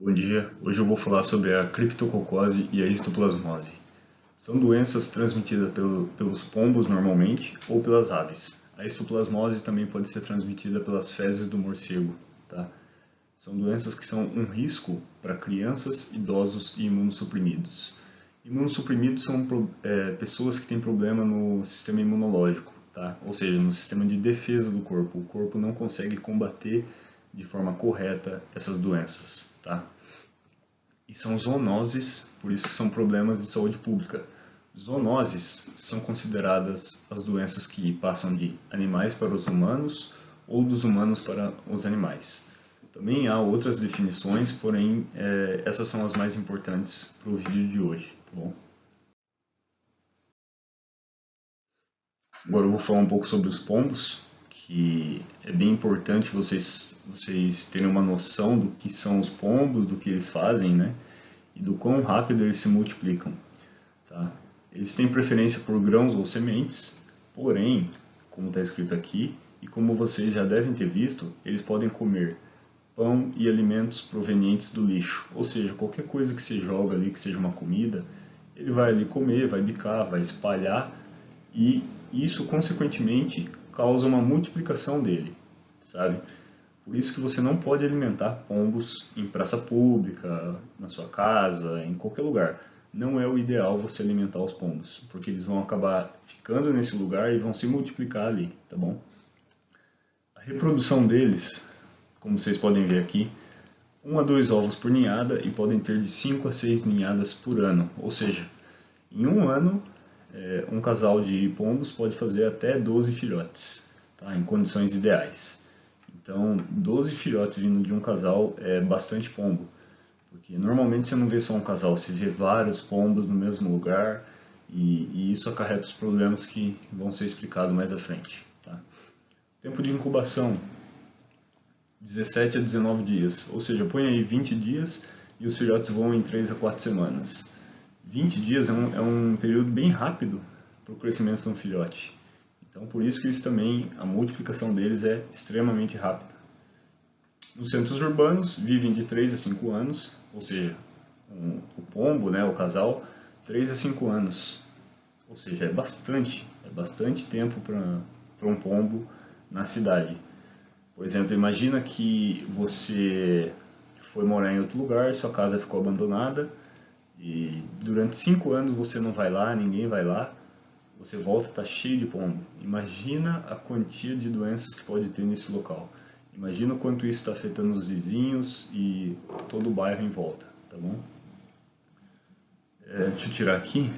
Bom dia, hoje eu vou falar sobre a criptococose e a histoplasmose. São doenças transmitidas pelos pombos normalmente ou pelas aves. A histoplasmose também pode ser transmitida pelas fezes do morcego. Tá? São doenças que são um risco para crianças, idosos e imunossuprimidos. Imunossuprimidos são pessoas que têm problema no sistema imunológico, tá? Ou seja, no sistema de defesa do corpo. O corpo não consegue combater de forma correta essas doenças. Tá? E são zoonoses, por isso são problemas de saúde pública. Zoonoses são consideradas as doenças que passam de animais para os humanos ou dos humanos para os animais. Também há outras definições, porém essas são as mais importantes para o vídeo de hoje. Tá bom? Agora eu vou falar um pouco sobre os pombos, que é bem importante vocês terem uma noção do que são os pombos, do que eles fazem, né? E do quão rápido eles se multiplicam. Tá? Eles têm preferência por grãos ou sementes, porém, como está escrito aqui, e como vocês já devem ter visto, eles podem comer pão e alimentos provenientes do lixo, ou seja, qualquer coisa que se joga ali, que seja uma comida, ele vai ali comer, vai bicar, vai espalhar, e isso, consequentemente, causa uma multiplicação dele, sabe? Por isso que você não pode alimentar pombos em praça pública, na sua casa, em qualquer lugar. Não é o ideal você alimentar os pombos, porque eles vão acabar ficando nesse lugar e vão se multiplicar ali, tá bom? A reprodução deles, como vocês podem ver aqui, 1 a 2 ovos por ninhada e podem ter de 5 a 6 ninhadas por ano. Ou seja, em um ano, um casal de pombos pode fazer até 12 filhotes, tá? Em condições ideais. Então, 12 filhotes vindo de um casal é bastante pombo, porque normalmente você não vê só um casal, você vê vários pombos no mesmo lugar e isso acarreta os problemas que vão ser explicados mais à frente. Tá? Tempo de incubação, 17 a 19 dias, ou seja, põe aí 20 dias e os filhotes voam em 3 a 4 semanas. 20 dias é um período bem rápido para o crescimento de um filhote. Então, por isso que eles também, a multiplicação deles é extremamente rápida. Nos centros urbanos, vivem de 3 a 5 anos, ou seja, o pombo, né, o casal, 3 a 5 anos. Ou seja, é bastante tempo para um pombo na cidade. Por exemplo, imagina que você foi morar em outro lugar, sua casa ficou abandonada, e durante 5 anos você não vai lá, ninguém vai lá, você volta, está cheio de pombo. Imagina a quantia de doenças que pode ter nesse local. Imagina o quanto isso está afetando os vizinhos e todo o bairro em volta, tá bom? Deixa eu tirar aqui.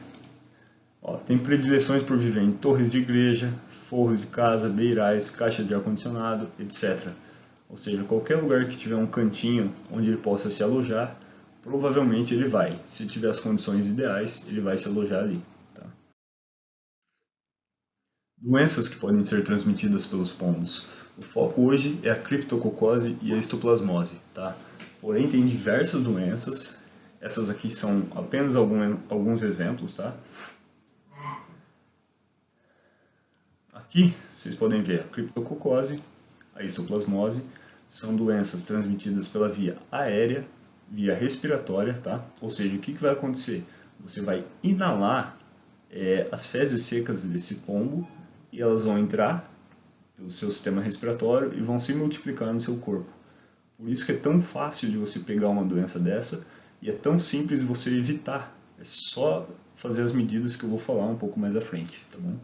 Ó, tem predileções por viver em torres de igreja, forros de casa, beirais, caixas de ar-condicionado, etc. Ou seja, qualquer lugar que tiver um cantinho onde ele possa se alojar, provavelmente ele vai. Se tiver as condições ideais, ele vai se alojar ali. Tá? Doenças que podem ser transmitidas pelos pombos. O foco hoje é a criptococose e a histoplasmose. Tá? Porém, tem diversas doenças. Essas aqui são apenas alguns exemplos. Tá? Aqui vocês podem ver a criptococose, a histoplasmose, são doenças transmitidas pela via aérea, via respiratória, tá? Ou seja, o que vai acontecer? Você vai inalar as fezes secas desse pombo e elas vão entrar pelo seu sistema respiratório e vão se multiplicar no seu corpo. Por isso que é tão fácil de você pegar uma doença dessa e é tão simples de você evitar. É só fazer as medidas que eu vou falar um pouco mais à frente, tá bom?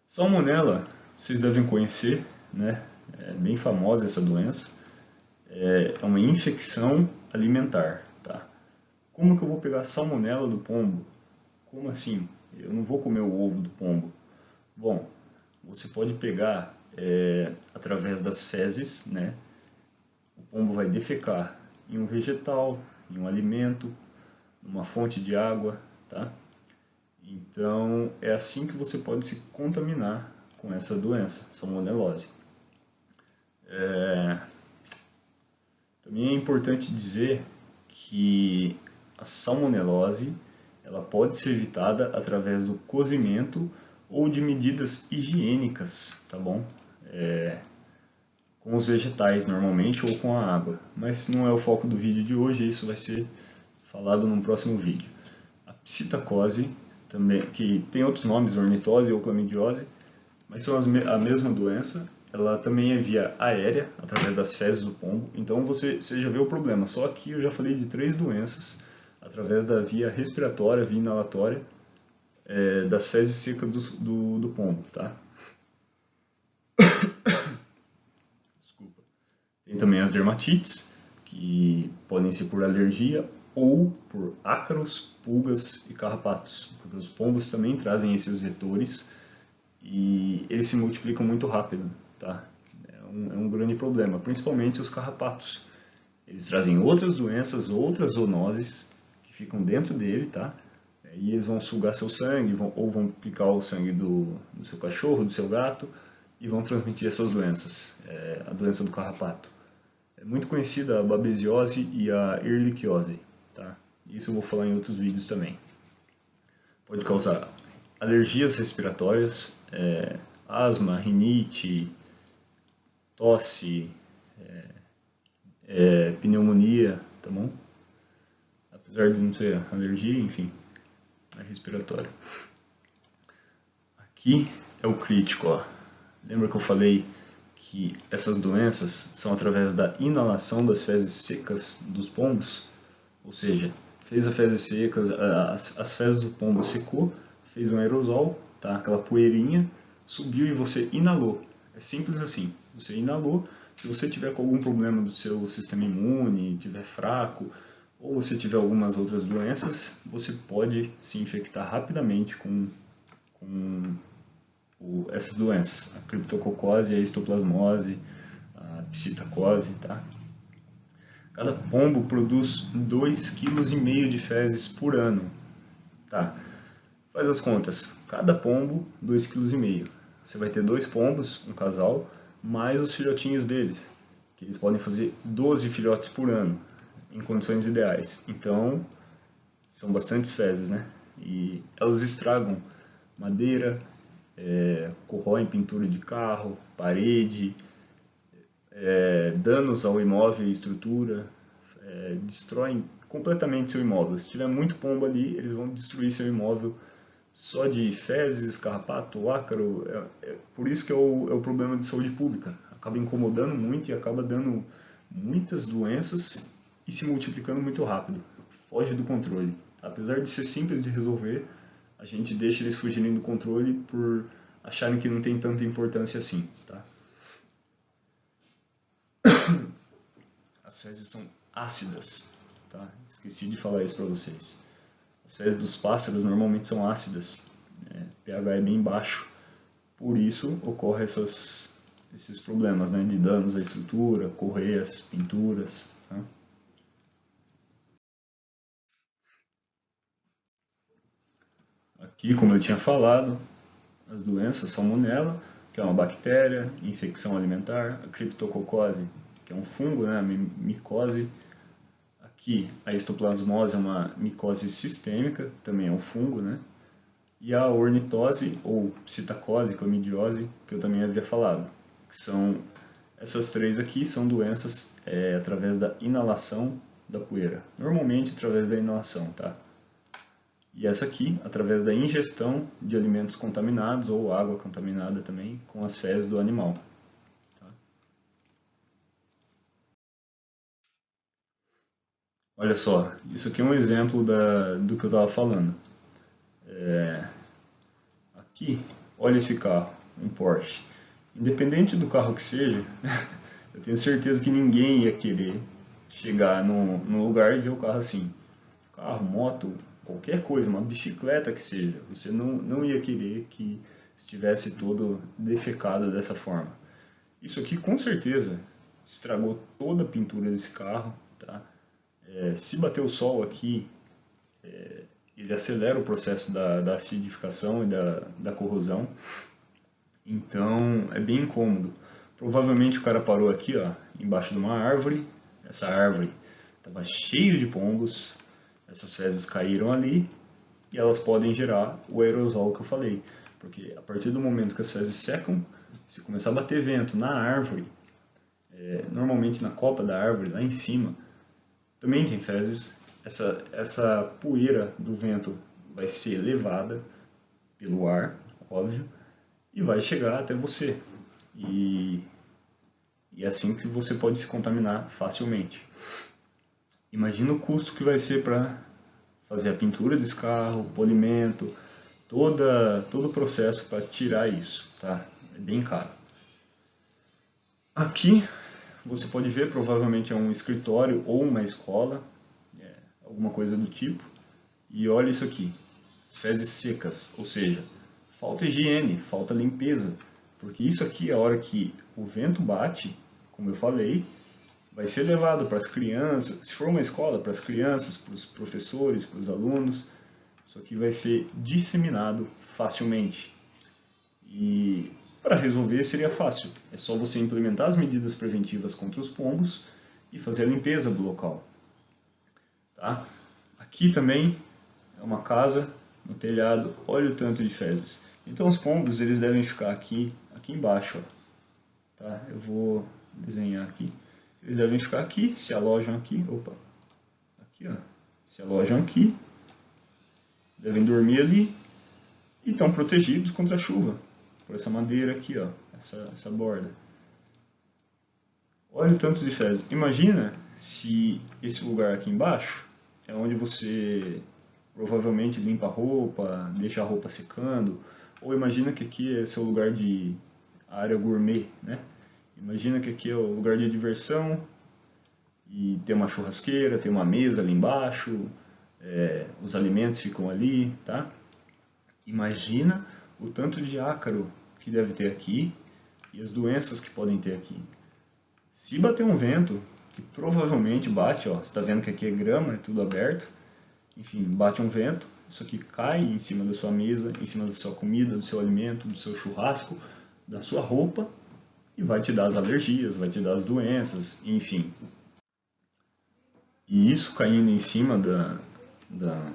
Salmonella, vocês devem conhecer, né? É bem famosa essa doença. É uma infecção alimentar, tá? Como que eu vou pegar salmonela do pombo? Como assim? Eu não vou comer o ovo do pombo. Bom, você pode pegar através das fezes, né? O pombo vai defecar em um vegetal, em um alimento, numa fonte de água, tá? Então, é assim que você pode se contaminar com essa doença, salmonelose. Também é importante dizer que a salmonelose ela pode ser evitada através do cozimento ou de medidas higiênicas, tá bom? com os vegetais normalmente ou com a água. Mas não é o foco do vídeo de hoje, isso vai ser falado no próximo vídeo. A psitacose, também, que tem outros nomes, ornitose ou clamidiose, mas são a mesma doença. Ela também é via aérea, através das fezes do pombo. Então você já vê o problema. Só que eu já falei de 3 doenças através da via respiratória, via inalatória, das fezes secas do pombo, tá? Desculpa. Tem também as dermatites, que podem ser por alergia ou por ácaros, pulgas e carrapatos, porque os pombos também trazem esses vetores e eles se multiplicam muito rápido, tá? É um grande problema, principalmente os carrapatos. Eles trazem outras doenças, outras zoonoses que ficam dentro dele, tá? E eles vão sugar seu sangue, ou vão picar o sangue do seu cachorro, do seu gato, e vão transmitir essas doenças. A doença do carrapato. É muito conhecida a babesiose e a ehrlichiose, tá? Isso eu vou falar em outros vídeos também. Pode causar alergias respiratórias, asma, rinite, tosse, pneumonia, tá bom? Apesar de não ser alergia, enfim, é respiratório. Aqui é o crítico, ó. Lembra que eu falei que essas doenças são através da inalação das fezes secas dos pombos? Ou seja, fez a fezes secas, as fezes do pombo secou, fez um aerosol, tá? Aquela poeirinha, subiu e você inalou. É simples assim. Você inalou. Se você tiver com algum problema do seu sistema imune, tiver fraco, ou você tiver algumas outras doenças, você pode se infectar rapidamente com essas doenças. A criptococose, a histoplasmose, a psitacose, tá? Cada pombo produz 2,5 kg de fezes por ano. Tá? Faz as contas. Cada pombo, 2,5 kg. Você vai ter 2 pombos, um casal, mais os filhotinhos deles, que eles podem fazer 12 filhotes por ano, em condições ideais. Então, são bastantes fezes, né? E elas estragam madeira, corroem pintura de carro, parede, danos ao imóvel e estrutura, destroem completamente seu imóvel. Se tiver muito pombo ali, eles vão destruir seu imóvel só de fezes, carrapato, ácaro. Por isso que é o problema de saúde pública. Acaba incomodando muito e acaba dando muitas doenças e se multiplicando muito rápido. Foge do controle. Apesar de ser simples de resolver, a gente deixa eles fugirem do controle por acharem que não tem tanta importância assim, tá? As fezes são ácidas, tá? Esqueci de falar isso para vocês. As fezes dos pássaros normalmente são ácidas, pH é bem baixo, por isso ocorrem esses problemas, né, de danos à estrutura, correias, pinturas. Tá? Aqui, como eu tinha falado, as doenças, salmonela, que é uma bactéria, infecção alimentar, a criptococose, que é um fungo, né, a micose. Aqui, a histoplasmose é uma micose sistêmica, também é um fungo, né? E a ornitose, ou psitacose, clamidiose, que eu também havia falado. Que são, essas 3 aqui são doenças através da inalação da poeira. Normalmente através da inalação, tá? E essa aqui, através da ingestão de alimentos contaminados ou água contaminada também, com as fezes do animal. Tá? Olha só, isso aqui é um exemplo do que eu estava falando. Aqui, olha esse carro, um Porsche. Independente do carro que seja, eu tenho certeza que ninguém ia querer chegar num lugar e ver o carro assim. Carro, moto, qualquer coisa, uma bicicleta que seja. Você não ia querer que estivesse todo defecado dessa forma. Isso aqui com certeza estragou toda a pintura desse carro. Tá? Se bater o sol aqui, ele acelera o processo da acidificação e da corrosão. Então é bem incômodo. Provavelmente o cara parou aqui, ó, embaixo de uma árvore. Essa árvore estava cheia de pombos. Essas fezes caíram ali e elas podem gerar o aerosol que eu falei. Porque a partir do momento que as fezes secam, se começar a bater vento na árvore, normalmente na copa da árvore, lá em cima, também tem fezes. Essa poeira do vento vai ser levada pelo ar, óbvio, e vai chegar até você. E é assim que você pode se contaminar facilmente. Imagina o custo que vai ser para fazer a pintura desse carro, o polimento, todo o processo para tirar isso, tá? É bem caro. Aqui você pode ver, provavelmente é um escritório ou uma escola, alguma coisa do tipo. E olha isso aqui, as fezes secas, ou seja, falta higiene, falta limpeza, porque isso aqui, a hora que o vento bate, como eu falei, vai ser levado para as crianças, se for uma escola, para as crianças, para os professores, para os alunos, isso aqui vai ser disseminado facilmente. E para resolver seria fácil, é só você implementar as medidas preventivas contra os pombos e fazer a limpeza do local. Tá? Aqui também é uma casa no telhado, olha o tanto de fezes. Então os pombos eles devem ficar aqui embaixo. Ó. Tá? Eu vou desenhar aqui. Eles devem ficar aqui, se alojam aqui. Opa! Aqui, ó. Se alojam aqui. Devem dormir ali. E estão protegidos contra a chuva. Por essa madeira aqui, ó. Essa borda. Olha o tanto de fezes. Imagina se esse lugar aqui embaixo é onde você provavelmente limpa a roupa, deixa a roupa secando. Ou imagina que aqui é seu lugar de área gourmet, né? Imagina que aqui é o lugar de diversão e tem uma churrasqueira, tem uma mesa ali embaixo, os alimentos ficam ali, tá? Imagina o tanto de ácaro que deve ter aqui e as doenças que podem ter aqui. Se bater um vento, que provavelmente bate, ó, você está vendo que aqui é grama, é tudo aberto, enfim, bate um vento, isso aqui cai em cima da sua mesa, em cima da sua comida, do seu alimento, do seu churrasco, da sua roupa, e vai te dar as alergias, vai te dar as doenças, enfim. E isso caindo em cima da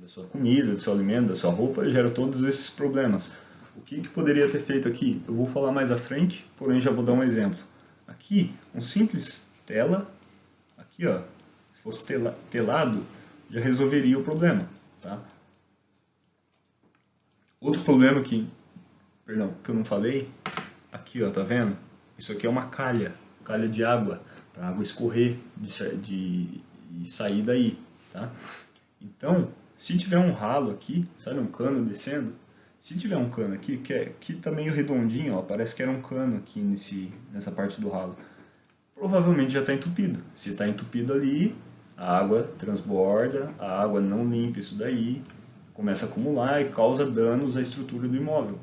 sua comida, do seu alimento, da sua roupa, gera todos esses problemas. O que poderia ter feito aqui? Eu vou falar mais à frente, porém já vou dar um exemplo. Aqui, um simples tela, aqui ó, se fosse telado, já resolveria o problema. Tá? Outro problema que eu não falei, aqui ó, tá vendo? Isso aqui é uma calha de água, para a água escorrer e sair daí. Tá? Então, se tiver um ralo aqui, sabe um cano descendo? Se tiver um cano aqui, que tá meio redondinho, ó, parece que era um cano aqui nessa parte do ralo, provavelmente já está entupido. Se está entupido ali, a água transborda, a água não limpa isso daí, começa a acumular e causa danos à estrutura do imóvel,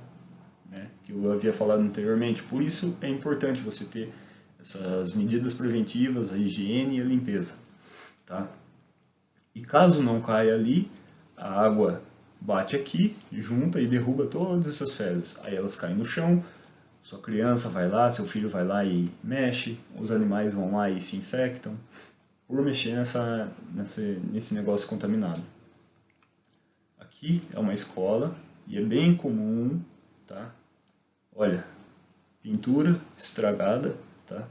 né, que eu havia falado anteriormente. Por isso é importante você ter essas medidas preventivas, a higiene e a limpeza. Tá? E caso não caia ali, a água bate aqui, junta e derruba todas essas fezes. Aí elas caem no chão, sua criança vai lá, seu filho vai lá e mexe, os animais vão lá e se infectam por mexer nesse negócio contaminado. Aqui é uma escola e é bem comum, tá? Olha, pintura estragada, tá?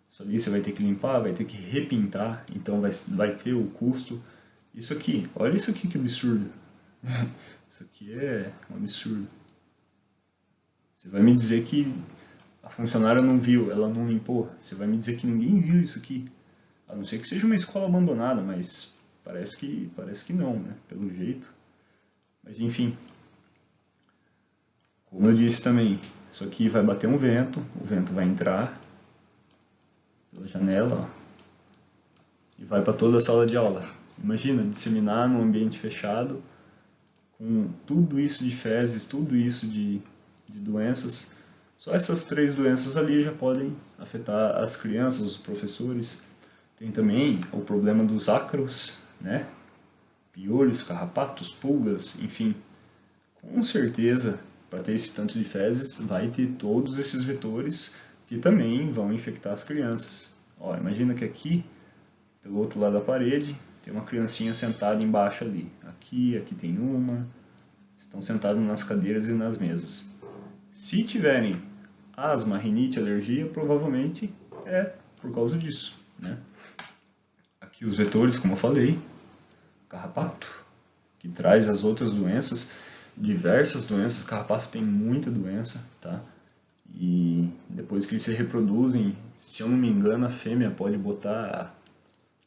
Isso ali você vai ter que limpar, vai ter que repintar, então vai ter o custo. Isso aqui, olha isso aqui que absurdo. Isso aqui é um absurdo. Você vai me dizer que a funcionária não viu, ela não limpou. Você vai me dizer que ninguém viu isso aqui. A não ser que seja uma escola abandonada, mas parece que não, né? Pelo jeito. Mas enfim. Como eu disse também, isso aqui vai bater um vento, o vento vai entrar pela janela, ó, e vai para toda a sala de aula. Imagina, disseminar num ambiente fechado, com tudo isso de fezes, tudo isso de doenças. Só essas 3 doenças ali já podem afetar as crianças, os professores. Tem também o problema dos ácaros, né? Piolhos, carrapatos, pulgas, enfim. Com certeza, para ter esse tanto de fezes, vai ter todos esses vetores que também vão infectar as crianças. Ó, imagina que aqui, pelo outro lado da parede, tem uma criancinha sentada embaixo ali. Aqui tem uma. Estão sentados nas cadeiras e nas mesas. Se tiverem asma, rinite, alergia, provavelmente é por causa disso, né? Aqui os vetores, como eu falei, carrapato, que traz as outras doenças, diversas doenças. Carrapato tem muita doença, tá? E depois que eles se reproduzem, se eu não me engano, a fêmea pode botar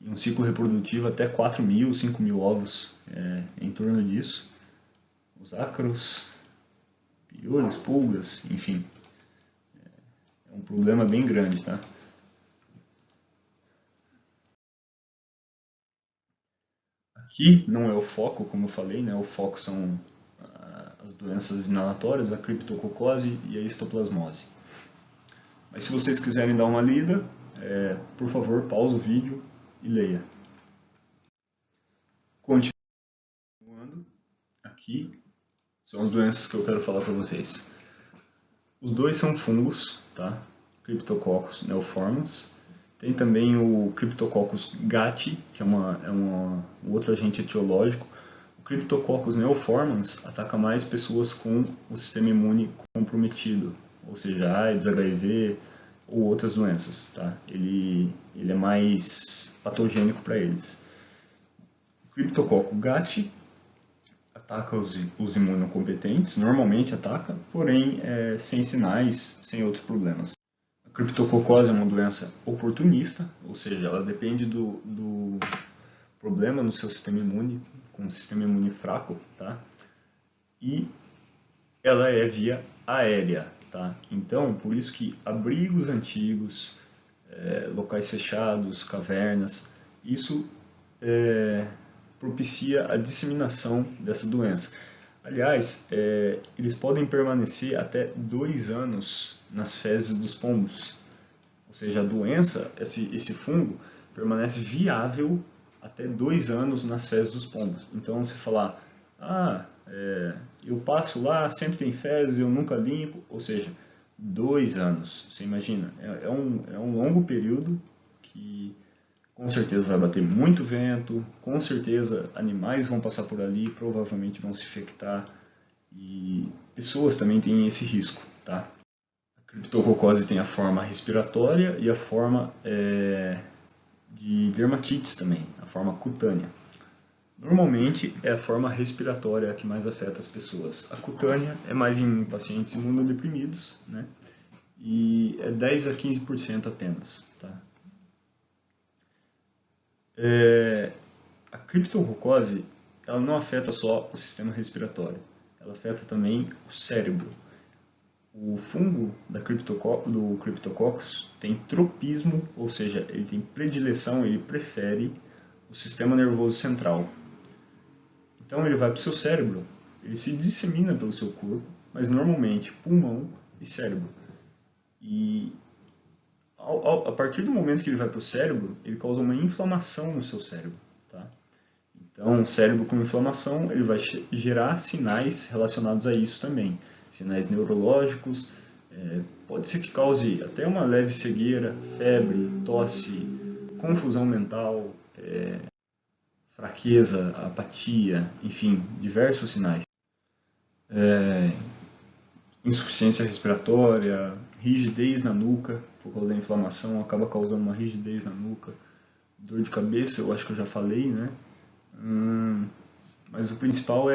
em um ciclo reprodutivo até 4.000, 5.000 ovos, em torno disso. Os ácaros, piolhos, pulgas, enfim. É um problema bem grande, tá? Aqui não é o foco, como eu falei, né? O foco são as doenças inalatórias, a criptococose e a histoplasmose. Mas se vocês quiserem dar uma lida, por favor, pausa o vídeo e leia. Continuando, aqui são as doenças que eu quero falar para vocês. Os dois são fungos, tá? Cryptococcus neoformans. Tem também o Cryptococcus gattii, que é um outro agente etiológico. O Cryptococcus neoformans ataca mais pessoas com o sistema imune comprometido, ou seja, AIDS, HIV ou outras doenças, tá? Ele é mais patogênico para eles. O Cryptococcus gattii ataca os imunocompetentes, normalmente ataca, porém sem sinais, sem outros problemas. A criptococose é uma doença oportunista, ou seja, ela depende do problema no seu sistema imune, com o sistema imune fraco, tá? E ela é via aérea, tá? Então, por isso que abrigos antigos, locais fechados, cavernas, isso propicia a disseminação dessa doença. Aliás, eles podem permanecer até 2 anos nas fezes dos pombos. Ou seja, a doença, esse fungo, permanece viável até 2 anos nas fezes dos pombos. Então, você falar, eu passo lá, sempre tem fezes, eu nunca limpo, ou seja, 2 anos, você imagina, é um longo período que com certeza vai bater muito vento, com certeza animais vão passar por ali, provavelmente vão se infectar e pessoas também têm esse risco, tá? A criptococose tem a forma respiratória e a forma de dermatites também, a forma cutânea. Normalmente é a forma respiratória que mais afeta as pessoas. A cutânea é mais em pacientes imunodeprimidos, né? E é 10 a 15% apenas, tá? A criptococose ela não afeta só o sistema respiratório, ela afeta também o cérebro. O fungo do Cryptococcus tem tropismo, ou seja, ele tem predileção, ele prefere o sistema nervoso central. Então ele vai para o seu cérebro, ele se dissemina pelo seu corpo, mas normalmente pulmão e cérebro. E a partir do momento que ele vai para o cérebro, ele causa uma inflamação no seu cérebro. Tá? Então, o cérebro com inflamação, ele vai gerar sinais relacionados a isso também. Sinais neurológicos, pode ser que cause até uma leve cegueira, febre, tosse, confusão mental, fraqueza, apatia, enfim, diversos sinais. Insuficiência respiratória, rigidez na nuca, por causa da inflamação, acaba causando uma rigidez na nuca. Dor de cabeça, eu acho que eu já falei, né? Mas o principal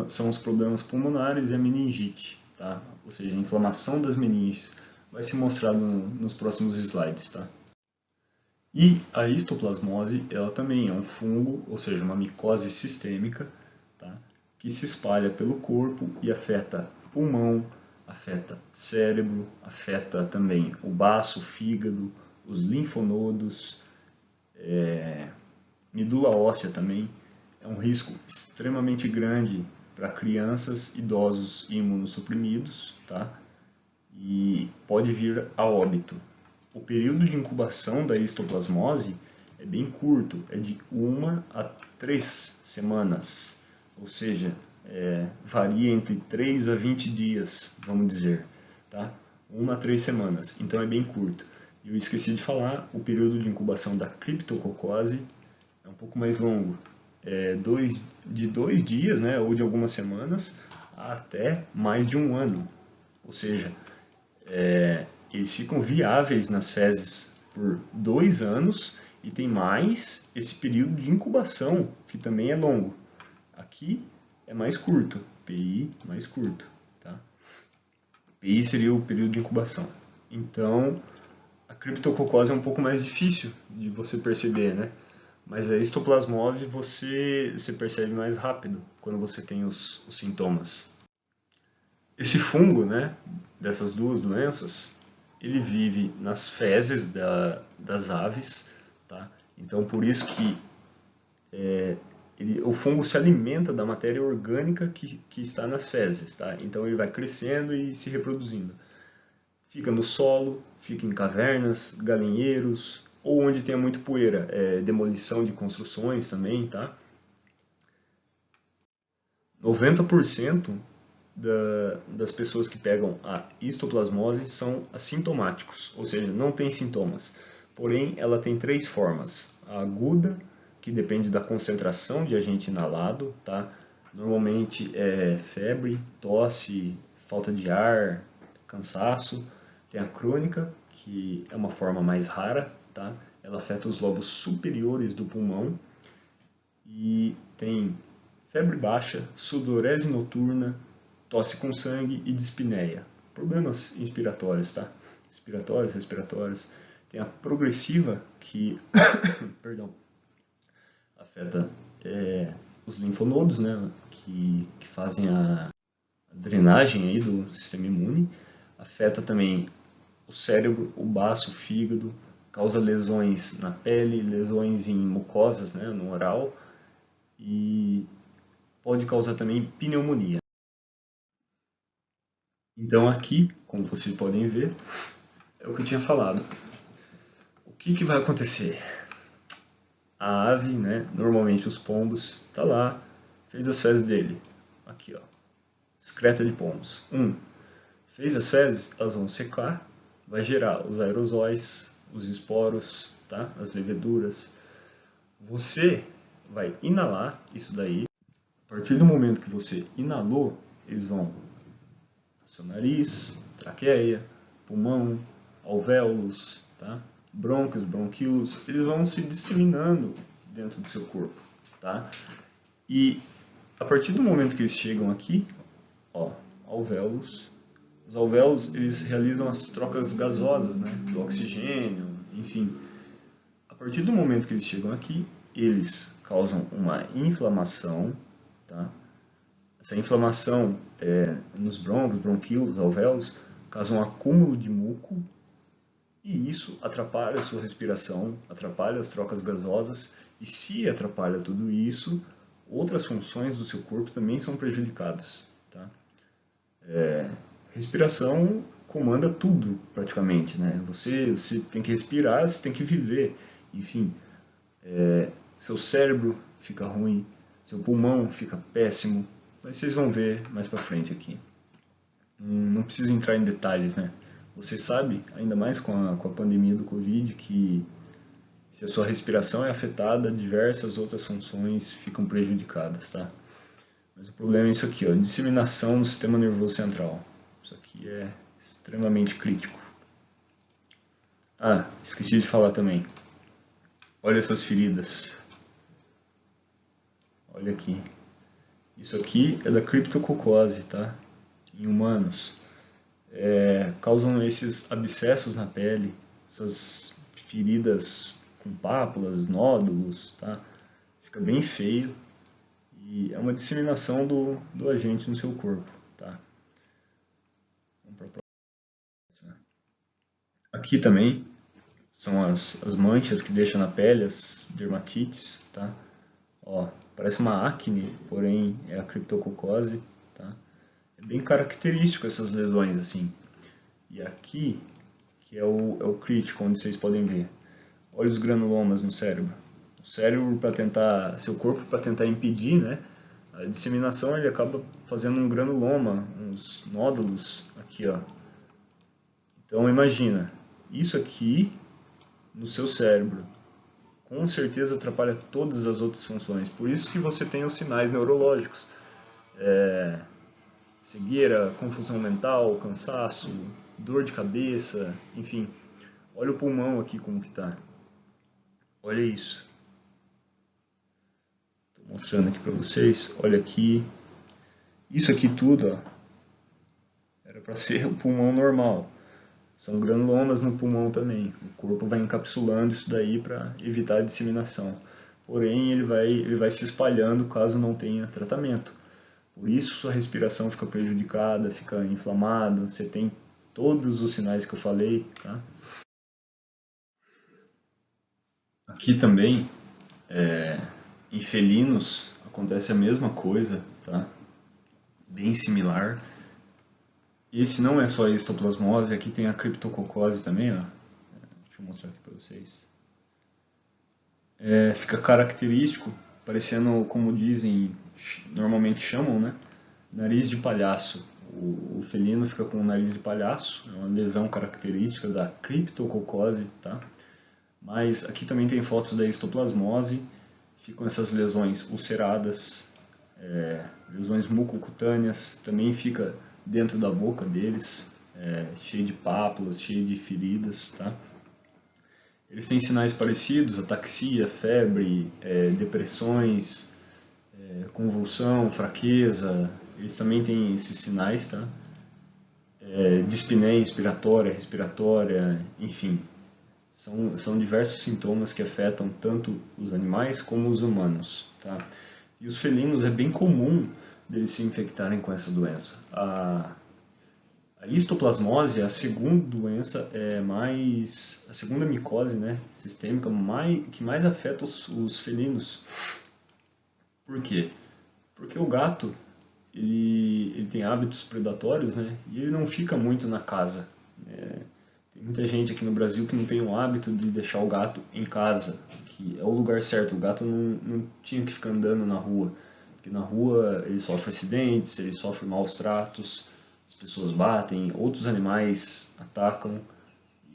são os problemas pulmonares e a meningite, tá? Ou seja, a inflamação das meninges. Vai se mostrar nos próximos slides, tá? E a histoplasmose, ela também é um fungo, ou seja, uma micose sistêmica, tá? Que se espalha pelo corpo e afeta pulmão, afeta cérebro, afeta também o baço, o fígado, os linfonodos, medula óssea também. É um risco extremamente grande para crianças, idosos e imunossuprimidos, tá? E pode vir a óbito. O período de incubação da histoplasmose é bem curto, é de 1 a 3 semanas, ou seja, varia entre 3 a 20 dias, vamos dizer, tá? 1 a 3 semanas, então é bem curto. E eu esqueci de falar, o período de incubação da criptococose é um pouco mais longo, de 2 dias, né, ou de algumas semanas, até mais de 1 ano. Ou seja, eles ficam viáveis nas fezes por 2 anos e tem mais esse período de incubação, que também é longo. Aqui é mais curto, PI mais curto. Tá? PI seria o período de incubação. Então, a criptococose é um pouco mais difícil de você perceber, né? Mas a histoplasmose você percebe mais rápido quando você tem os sintomas. Esse fungo, né, dessas duas doenças, ele vive nas fezes das aves, tá? Então por isso que o fungo se alimenta da matéria orgânica que está nas fezes, tá? Então ele vai crescendo e se reproduzindo. Fica no solo, fica em cavernas, galinheiros, ou onde tenha muito poeira, demolição de construções também, tá? 90% das pessoas que pegam a histoplasmose são assintomáticos, ou seja, não tem sintomas. Porém, ela tem 3 formas. A aguda, que depende da concentração de agente inalado, tá? Normalmente é febre, tosse, falta de ar, cansaço. Tem a crônica, que é uma forma mais rara, tá? Ela afeta os lobos superiores do pulmão. E tem febre baixa, sudorese noturna, tosse com sangue e dispneia. Problemas inspiratórios, tá? Respiratórios. Tem a progressiva, que perdão, afeta os linfonodos, né? Que fazem a drenagem aí do sistema imune. Afeta também o cérebro, o baço, o fígado. Causa lesões na pele, lesões em mucosas, né? No oral. E pode causar também pneumonia. Então aqui, como vocês podem ver, é o que eu tinha falado. O que vai acontecer? A ave, né, normalmente os pombos, tá lá, fez as fezes dele. Aqui, ó, excreta de pombos. Fez as fezes, elas vão secar, vai gerar os aerosóis, os esporos, tá? As leveduras. Você vai inalar isso daí. A partir do momento que você inalou, eles vão no seu nariz, traqueia, pulmão, alvéolos, tá? Brônquios, bronquíolos, eles vão se disseminando dentro do seu corpo, tá? E a partir do momento que eles chegam aqui, ó, alvéolos, os alvéolos eles realizam as trocas gasosas, né, do oxigênio, enfim. A partir do momento que eles chegam aqui, eles causam uma inflamação, tá? Essa inflamação nos brônquios, bronquíolos, alvéolos, causa um acúmulo de muco e isso atrapalha a sua respiração, atrapalha as trocas gasosas e se atrapalha tudo isso, outras funções do seu corpo também são prejudicadas. Tá? Respiração comanda tudo praticamente, né? Você tem que respirar, você tem que viver, enfim. Seu cérebro fica ruim, seu pulmão fica péssimo, mas vocês vão ver mais pra frente aqui. Não preciso entrar em detalhes, né? Você sabe, ainda mais com a pandemia do Covid, que se a sua respiração é afetada, diversas outras funções ficam prejudicadas, tá? Mas o problema é isso aqui, ó, disseminação no sistema nervoso central. Isso aqui é extremamente crítico. Ah, esqueci de falar também. Olha essas feridas. Olha aqui. Isso aqui é da criptococose, tá? Em humanos. Causam esses abscessos na pele, essas feridas com pápulas, nódulos, tá? Fica bem feio e é uma disseminação do agente no seu corpo, tá? Vamos para a próxima. Aqui também são as manchas que deixam na pele, as dermatites, tá? Ó, parece uma acne, porém é a criptococose, tá? É bem característico essas lesões assim. E aqui, que é o crítico, onde vocês podem ver. Olha os granulomas no cérebro. O cérebro, seu corpo para tentar impedir, né, a disseminação, ele acaba fazendo um granuloma, uns nódulos aqui, ó. Então imagina, isso aqui no seu cérebro, com certeza atrapalha todas as outras funções. Por isso que você tem os sinais neurológicos. cegueira, confusão mental, cansaço, dor de cabeça, enfim. Olha o pulmão aqui como que tá. Olha isso. Estou mostrando aqui para vocês. Olha aqui. Isso aqui tudo, ó, era para ser o pulmão normal. São granulomas no pulmão também. O corpo vai encapsulando isso daí para evitar a disseminação. Porém, ele vai se espalhando caso não tenha tratamento. Por isso sua respiração fica prejudicada, fica inflamada, você tem todos os sinais que eu falei. Tá? Aqui também, em felinos, acontece a mesma coisa, tá? Bem similar. Esse não é só a histoplasmose, aqui tem a criptococose também, ó. Deixa eu mostrar aqui para vocês. Fica característico, parecendo, como dizem, normalmente chamam, né? Nariz de palhaço. O felino fica com o nariz de palhaço, é uma lesão característica da criptococose, tá? Mas aqui também tem fotos da histoplasmose, ficam essas lesões ulceradas, lesões mucocutâneas, também fica dentro da boca deles, cheio de pápulas, cheio de feridas, tá? Eles têm sinais parecidos, ataxia, febre, depressões, convulsão, fraqueza, eles também têm esses sinais, tá? Dispneia inspiratória, respiratória, enfim. São diversos sintomas que afetam tanto os animais como os humanos, tá? E os felinos é bem comum deles se infectarem com essa doença. A histoplasmose é a segunda doença, a segunda micose, né, sistêmica que mais afeta os felinos. Por quê? Porque o gato ele tem hábitos predatórios, né, e ele não fica muito na casa. Tem muita gente aqui no Brasil que não tem o hábito de deixar o gato em casa, que é o lugar certo. O gato não tinha que ficar andando na rua, porque na rua ele sofre acidentes, ele sofre maus tratos, as pessoas batem, outros animais atacam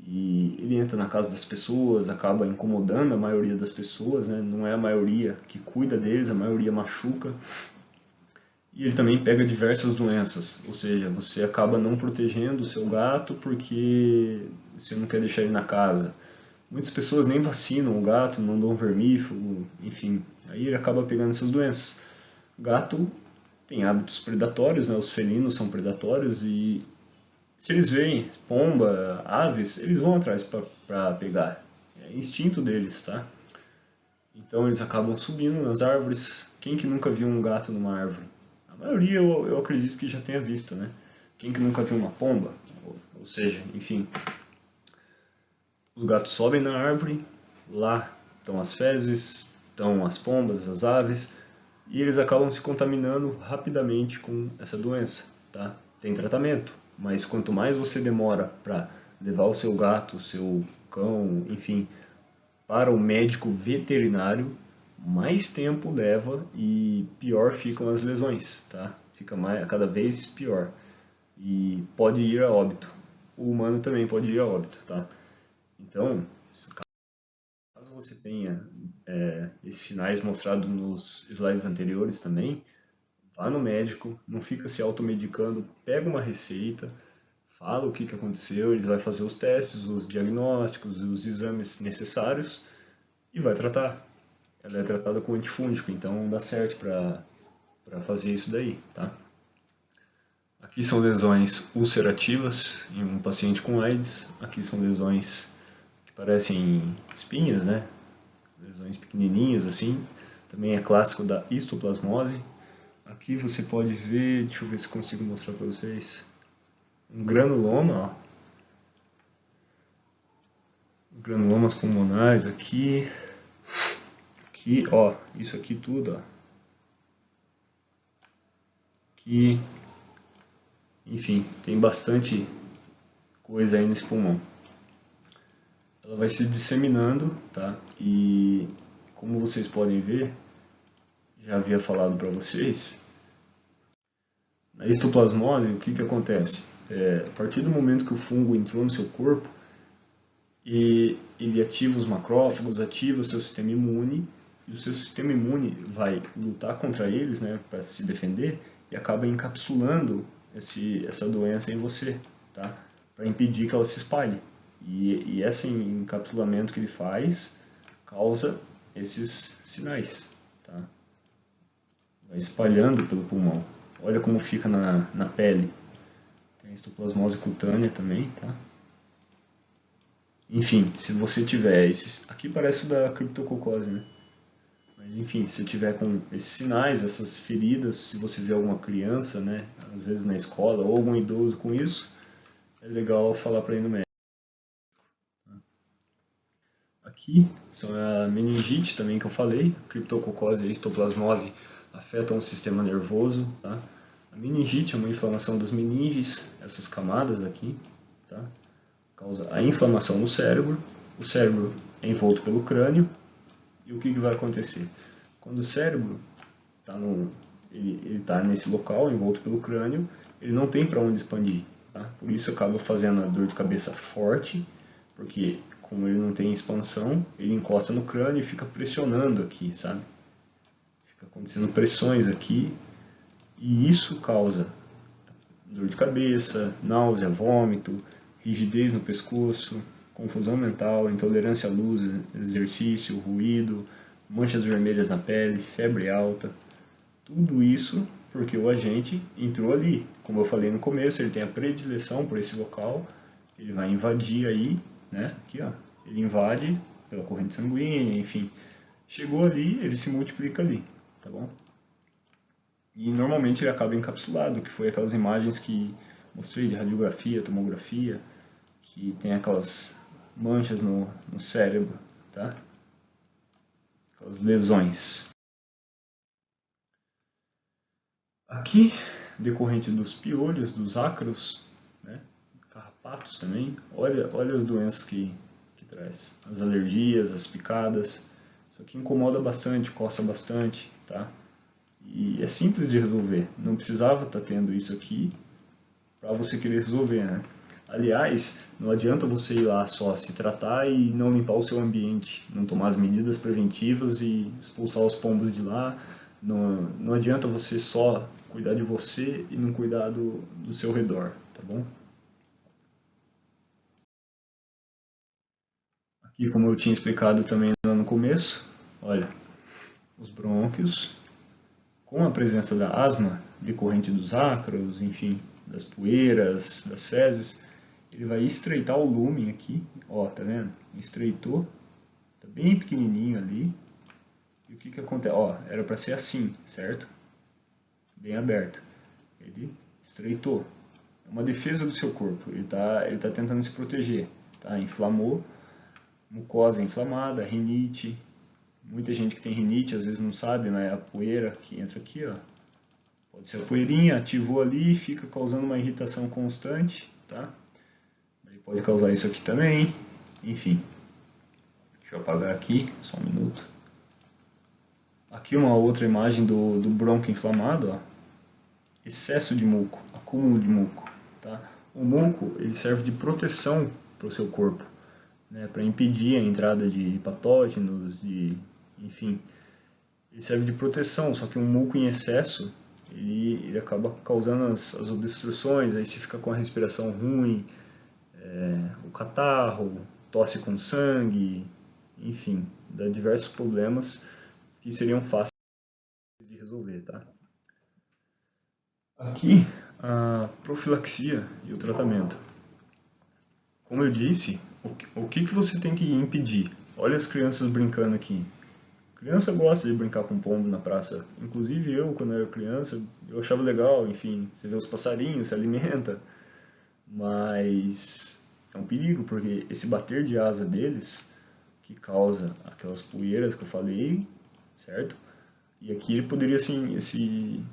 e ele entra na casa das pessoas, acaba incomodando a maioria das pessoas, né? Não é a maioria que cuida deles, a maioria machuca. E ele também pega diversas doenças, ou seja, você acaba não protegendo o seu gato porque você não quer deixar ele na casa. Muitas pessoas nem vacinam o gato, não dão vermífugo, enfim, aí ele acaba pegando essas doenças. O gato tem hábitos predatórios, né? Os felinos são predatórios e se eles veem pomba, aves, eles vão atrás para pegar. É instinto deles, tá? Então eles acabam subindo nas árvores. Quem que nunca viu um gato numa árvore? A maioria eu acredito que já tenha visto, né? Quem que nunca viu uma pomba? Ou seja, enfim. Os gatos sobem na árvore, lá estão as fezes, estão as pombas, as aves, e eles acabam se contaminando rapidamente com essa doença, tá? Tem tratamento, mas quanto mais você demora para levar o seu gato, o seu cão, enfim, para o médico veterinário, mais tempo leva e pior ficam as lesões, tá? Fica cada vez pior e pode ir a óbito. O humano também pode ir a óbito, tá? Então, caso você tenha esses sinais mostrados nos slides anteriores também, vá no médico, não fica se automedicando, pega uma receita, fala o que aconteceu, ele vai fazer os testes, os diagnósticos, os exames necessários e vai tratar. Ela é tratada com antifúngico, então dá certo para fazer isso daí, tá? Aqui são lesões ulcerativas em um paciente com AIDS, aqui são lesões que parecem espinhas, né? Lesões pequenininhas assim, também é clássico da histoplasmose. Aqui você pode ver, deixa eu ver se consigo mostrar para vocês, um granuloma, ó. Granulomas pulmonares aqui, ó, isso aqui tudo, ó. Aqui, enfim, tem bastante coisa aí nesse pulmão. Ela vai se disseminando, tá? E como vocês podem ver, já havia falado para vocês, na histoplasmose, o que acontece? A partir do momento que o fungo entrou no seu corpo, e ele ativa os macrófagos, ativa o seu sistema imune, e o seu sistema imune vai lutar contra eles, né, para se defender, e acaba encapsulando essa doença em você, tá? Para impedir que ela se espalhe. E esse encapsulamento que ele faz causa esses sinais, tá? Vai espalhando pelo pulmão. Olha como fica na pele. Tem a histoplasmose cutânea também, tá? Enfim, se você tiver esses... Aqui parece o da criptococose, né? Mas enfim, se tiver com esses sinais, essas feridas, se você vê alguma criança, né, às vezes na escola, ou algum idoso com isso, é legal falar para ir no médico. Aqui são a meningite também que eu falei, a criptococose e a histoplasmose afetam o sistema nervoso, tá? A meningite é uma inflamação das meninges, essas camadas aqui, tá? Causa a inflamação no cérebro, o cérebro é envolto pelo crânio, e o que vai acontecer? Quando o cérebro está ele tá nesse local, envolto pelo crânio, ele não tem para onde expandir. Tá? Por isso acaba fazendo a dor de cabeça forte, porque como ele não tem expansão, ele encosta no crânio e fica pressionando aqui, sabe? Fica acontecendo pressões aqui, e isso causa dor de cabeça, náusea, vômito, rigidez no pescoço, confusão mental, intolerância à luz, exercício, ruído, manchas vermelhas na pele, febre alta. Tudo isso porque o agente entrou ali. Como eu falei no começo, ele tem a predileção por esse local, ele vai invadir aí, né? Aqui, ó. Ele invade pela corrente sanguínea, enfim. Chegou ali, ele se multiplica ali, tá bom? E normalmente ele acaba encapsulado, que foi aquelas imagens que mostrei de radiografia, tomografia, que tem aquelas manchas no cérebro, tá? Aquelas lesões. Aqui, decorrente dos piolhos, dos ácaros, né? Carrapatos também, olha as doenças que traz. As alergias, as picadas, isso aqui incomoda bastante, coça bastante, tá? E é simples de resolver, não precisava estar tendo isso aqui para você querer resolver, né? Aliás, não adianta você ir lá só se tratar e não limpar o seu ambiente, não tomar as medidas preventivas e expulsar os pombos de lá. Não adianta você só cuidar de você e não cuidar do seu redor, tá bom? Aqui, como eu tinha explicado também lá no começo, olha, os brônquios, com a presença da asma decorrente dos ácaros, enfim, das poeiras, das fezes, ele vai estreitar o lúmen aqui, ó, tá vendo? Estreitou, tá bem pequenininho ali. E o que acontece? Ó, era para ser assim, certo? Bem aberto. Ele estreitou. É uma defesa do seu corpo, ele tá tentando se proteger, tá? Inflamou, mucosa inflamada, rinite. Muita gente que tem rinite às vezes não sabe, mas é a poeira que entra aqui, ó. Pode ser a poeirinha, ativou ali, fica causando uma irritação constante, tá? Daí pode causar isso aqui também, enfim. Deixa eu apagar aqui, só um minuto. Aqui uma outra imagem do bronco inflamado, ó. Excesso de muco, acúmulo de muco, tá? O muco, ele serve de proteção para o seu corpo, né? Para impedir a entrada de patógenos, enfim. Ele serve de proteção, só que um muco em excesso, ele acaba causando as obstruções, aí você fica com a respiração ruim, o catarro, tosse com sangue, enfim, dá diversos problemas que seriam fáceis de resolver, tá? Aqui, a profilaxia e o tratamento. Como eu disse, o que você tem que impedir? Olha as crianças brincando aqui. Criança gosta de brincar com pombo na praça. Inclusive eu, quando era criança, eu achava legal, enfim, você vê os passarinhos, se alimenta. Mas é um perigo, porque esse bater de asa deles, que causa aquelas poeiras que eu falei, certo? E aqui ele poderia se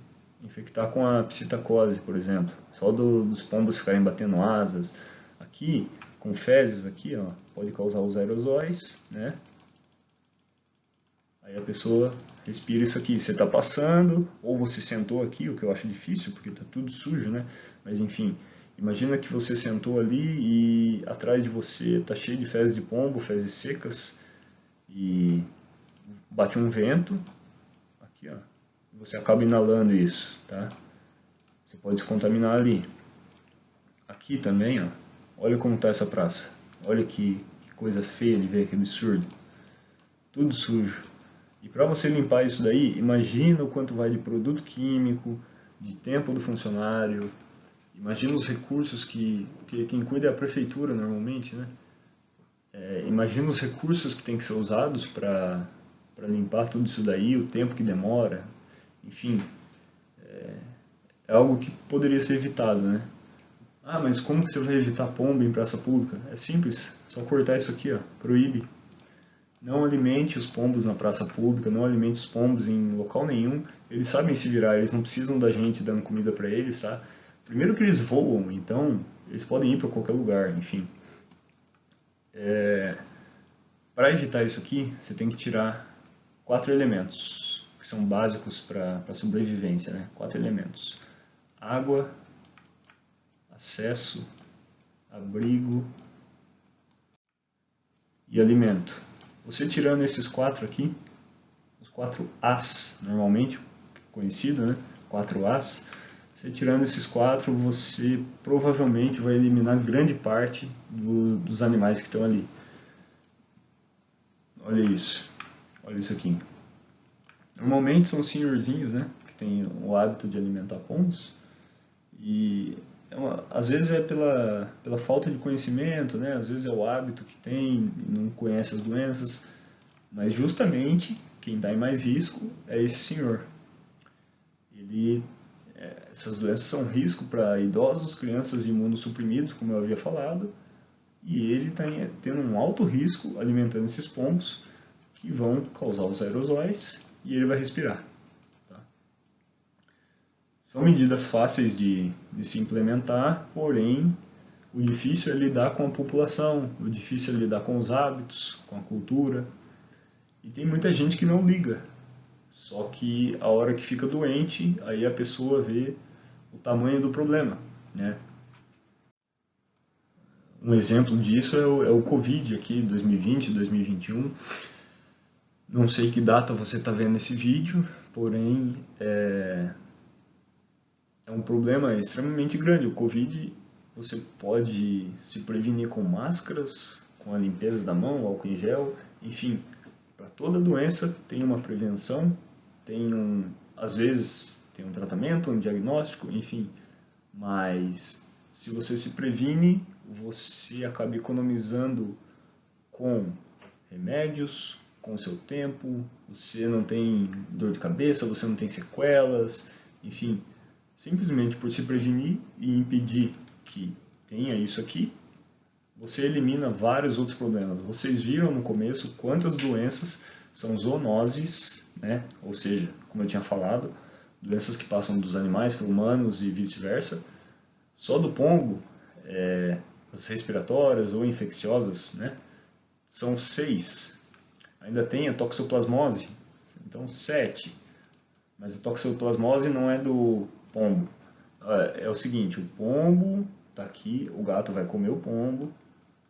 infectar com a psitacose, por exemplo. Só dos pombos ficarem batendo asas. Aqui, com fezes aqui, ó, pode causar os aerosóis, né? Aí a pessoa respira isso aqui. Você está passando, ou você sentou aqui, o que eu acho difícil, porque está tudo sujo, né? Mas enfim, imagina que você sentou ali e atrás de você está cheio de fezes de pombo, fezes secas, e bate um vento, aqui ó, você acaba inalando isso, tá? Você pode se contaminar ali. Aqui também, ó, olha como está essa praça. Olha que coisa feia de ver, que absurdo. Tudo sujo. E para você limpar isso daí, imagina o quanto vai de produto químico, de tempo do funcionário. Imagina os recursos que quem cuida é a prefeitura normalmente, né? Imagina os recursos que tem que ser usados para limpar tudo isso daí, o tempo que demora. Enfim, é algo que poderia ser evitado, né? Ah, mas como que você vai evitar pomba em praça pública? É simples, só cortar isso aqui, ó, proíbe. Não alimente os pombos na praça pública, não alimente os pombos em local nenhum. Eles sabem se virar, eles não precisam da gente dando comida para eles, tá? Primeiro que eles voam, então eles podem ir para qualquer lugar, enfim. Para evitar isso aqui, você tem que tirar 4 elementos, que são básicos para a sobrevivência, né? 4 elementos. Água, acesso, abrigo e alimento. Você tirando esses 4 aqui, os 4 As, normalmente, conhecido, né? 4 As. Você tirando esses 4, você provavelmente vai eliminar grande parte dos animais que estão ali. Olha isso. Olha isso aqui. Normalmente são senhorzinhos, né? Que têm o hábito de alimentar pombos. E às vezes é pela falta de conhecimento, né? Às vezes é o hábito que tem, não conhece as doenças. Mas justamente quem está em mais risco é esse senhor. Essas doenças são risco para idosos, crianças imunossuprimidos, como eu havia falado, e ele está tendo um alto risco alimentando esses pombos que vão causar os aerosóis e ele vai respirar. Tá? São medidas fáceis de se implementar, porém o difícil é lidar com a população, o difícil é lidar com os hábitos, com a cultura. E tem muita gente que não liga. Só que a hora que fica doente, aí a pessoa vê o tamanho do problema, né? Um exemplo disso é o Covid aqui, 2020, 2021. Não sei que data você está vendo esse vídeo, porém é um problema extremamente grande. O Covid você pode se prevenir com máscaras, com a limpeza da mão, álcool em gel, enfim. Para toda doença tem uma prevenção, às vezes tem um tratamento, um diagnóstico, enfim. Mas se você se previne, você acaba economizando com remédios, com o seu tempo, você não tem dor de cabeça, você não tem sequelas, enfim, simplesmente por se prevenir e impedir que tenha isso aqui, você elimina vários outros problemas. Vocês viram no começo quantas doenças são zoonoses, né? Ou seja, como eu tinha falado, doenças que passam dos animais para humanos e vice-versa. Só do pombo, as respiratórias ou infecciosas, né? São 6. Ainda tem a toxoplasmose, então 7. Mas a toxoplasmose não é do pombo. É o seguinte, o pombo está aqui, o gato vai comer o pombo,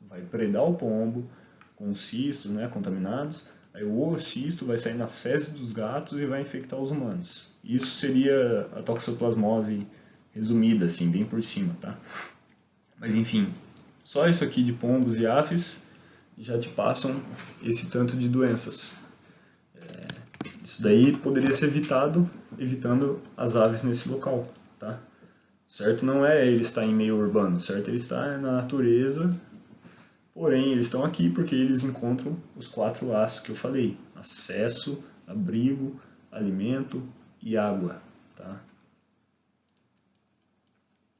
vai predar o pombo com cistos, né, contaminados. Aí o oocisto vai sair nas fezes dos gatos e vai infectar os humanos. Isso seria a toxoplasmose resumida, assim, bem por cima, tá? Mas enfim, só isso aqui de pombos e aves já te passam esse tanto de doenças. Isso daí poderia ser evitado evitando as aves nesse local, tá? Certo não é ele estar em meio urbano, certo ele está na natureza, porém eles estão aqui porque eles encontram os 4 As que eu falei: acesso, abrigo, alimento e água, tá?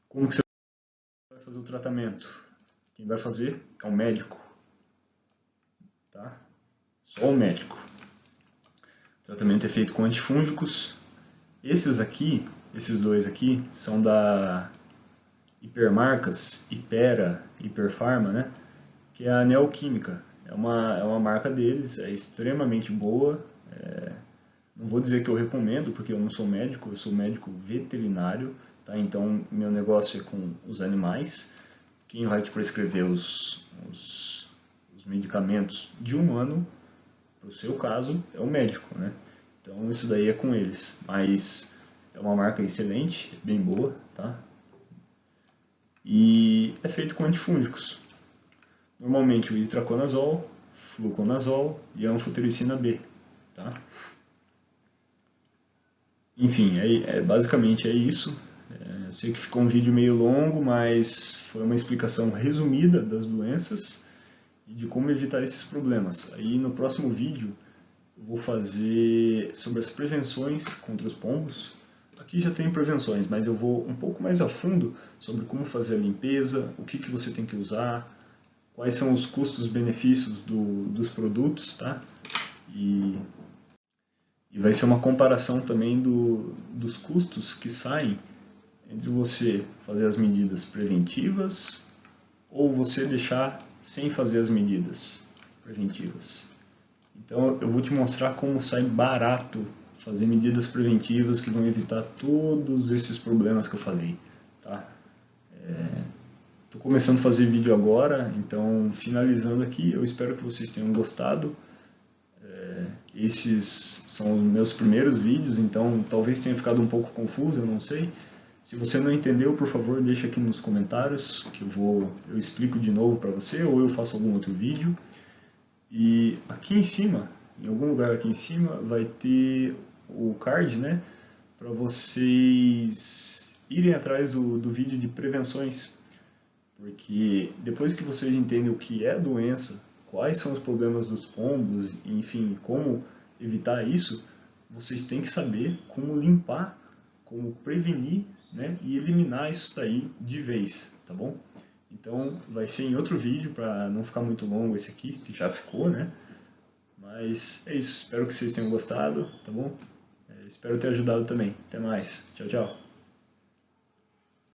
Como que você vai fazer o tratamento? Quem vai fazer é o médico, tá? Só o médico. O tratamento é feito com antifúngicos. Esses dois aqui, são da Hipermarcas, Hypera, Hiperfarma, né? Que é a Neoquímica. É uma marca deles, é extremamente boa. Não vou dizer que eu recomendo, porque eu não sou médico, eu sou médico veterinário, tá? Então meu negócio é com os animais. Quem vai te prescrever os medicamentos de humano, para o seu caso, é o médico, né? Então isso daí é com eles. Mas é uma marca excelente, bem boa, tá? E é feito com antifúngicos. Normalmente o itraconazol, fluconazol e a anfotericina B, tá? Enfim, basicamente é isso. Eu sei que ficou um vídeo meio longo, mas foi uma explicação resumida das doenças e de como evitar esses problemas. Aí no próximo vídeo eu vou fazer sobre as prevenções contra os pombos. Aqui já tem prevenções, mas eu vou um pouco mais a fundo sobre como fazer a limpeza, o que você tem que usar, quais são os custos-benefícios dos produtos, tá? E vai ser uma comparação também dos custos que saem entre você fazer as medidas preventivas ou você deixar sem fazer as medidas preventivas. Então eu vou te mostrar como sai barato fazer medidas preventivas que vão evitar todos esses problemas que eu falei. Tá? Estou começando a fazer vídeo agora, então finalizando aqui, eu espero que vocês tenham gostado. Esses são os meus primeiros vídeos, então talvez tenha ficado um pouco confuso, eu não sei. Se você não entendeu, por favor, deixa aqui nos comentários, que eu explico de novo para você, ou eu faço algum outro vídeo. E aqui em cima, em algum lugar aqui em cima, vai ter o card, né, para vocês irem atrás do vídeo de prevenções. Porque depois que vocês entendem o que é a doença, quais são os problemas dos pombos, enfim, como evitar isso, vocês têm que saber como limpar, como prevenir, né, e eliminar isso daí de vez, tá bom? Então vai ser em outro vídeo para não ficar muito longo esse aqui, que já ficou, né? Mas é isso, espero que vocês tenham gostado, tá bom? Espero ter ajudado também. Até mais. Tchau, tchau.